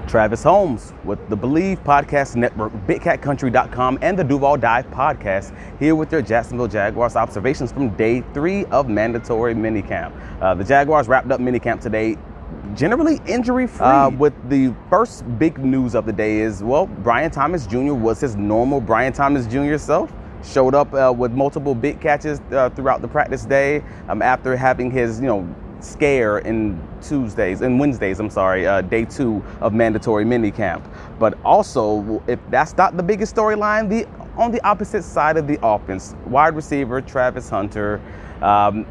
Travis Holmes with the Believe Podcast Network, BigCatCountry.com, and the Duval Dive Podcast, here with your Jacksonville Jaguars observations from day 3 of mandatory minicamp. The Jaguars wrapped up minicamp today, generally injury-free. With the first big news of the day is, well, Brian Thomas Jr. was his normal Brian Thomas Jr. self. Showed up with multiple big catches throughout the practice day after having his, scare in Wednesdays, day 2 of mandatory minicamp. But also, if that's not the biggest storyline, on the opposite side of the offense, wide receiver Travis Hunter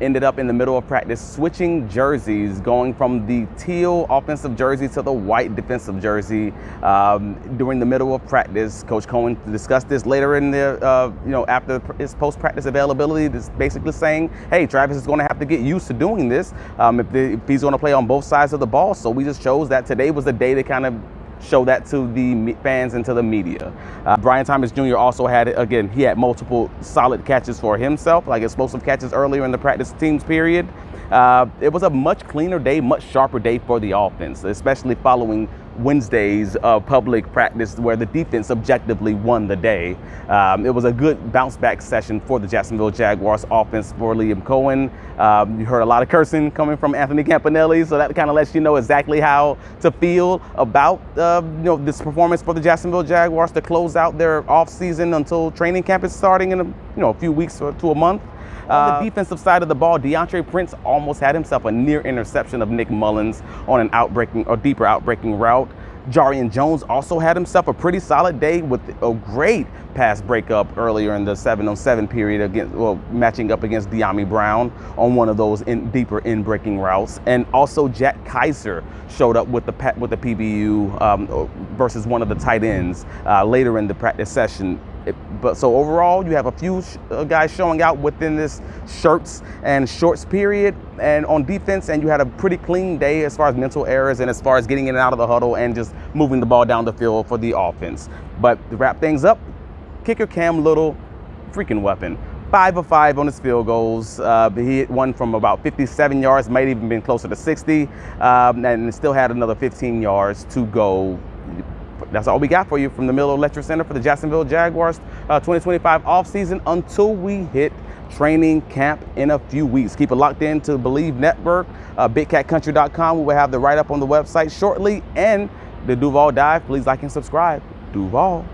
ended up in the middle of practice switching jerseys, going from the teal offensive jersey to the white defensive jersey during the middle of practice. Coach Coen discussed this later in the, after his post-practice availability, just basically saying, hey, Travis is going to have to get used to doing this if he's going to play on both sides of the ball. So we just chose that today was the day to kind of show that to the fans and to the media. Brian Thomas Jr. also had multiple solid catches for himself, like explosive catches earlier in the practice teams period. It was a much cleaner day, much sharper day for the offense, especially following Wednesday's public practice where the defense objectively won the day. It was a good bounce back session for the Jacksonville Jaguars offense for Liam Coen. You heard a lot of cursing coming from Anthony Campanelli, so that kind of lets you know exactly how to feel about this performance for the Jacksonville Jaguars to close out their offseason until training camp is starting in a few weeks to a month. On the defensive side of the ball, Deontre Prince almost had himself a near interception of Nick Mullins on an deeper outbreaking route. Jarian Jones also had himself a pretty solid day with a great pass breakup earlier in the 7-on-7 period matching up against De'Ami Brown on one of those deeper in-breaking routes. And also Jack Kaiser showed up with the PBU versus one of the tight ends later in the practice session. So overall, you have a few guys showing out within this shirts and shorts period and on defense, and you had a pretty clean day as far as mental errors and as far as getting in and out of the huddle and just moving the ball down the field for the offense. But to wrap things up, kicker Cam Little, freaking weapon. 5 of 5 on his field goals. He hit one from about 57 yards, might even been closer to 60, and still had another 15 yards to go. That's all we got for you from the Miller Electric Center for the Jacksonville Jaguars 2025 offseason until we hit training camp in a few weeks. Keep it locked in to Believe Network, BigCatCountry.com. We will have the write-up on the website shortly, and the Duval Dive. Please like and subscribe. Duval.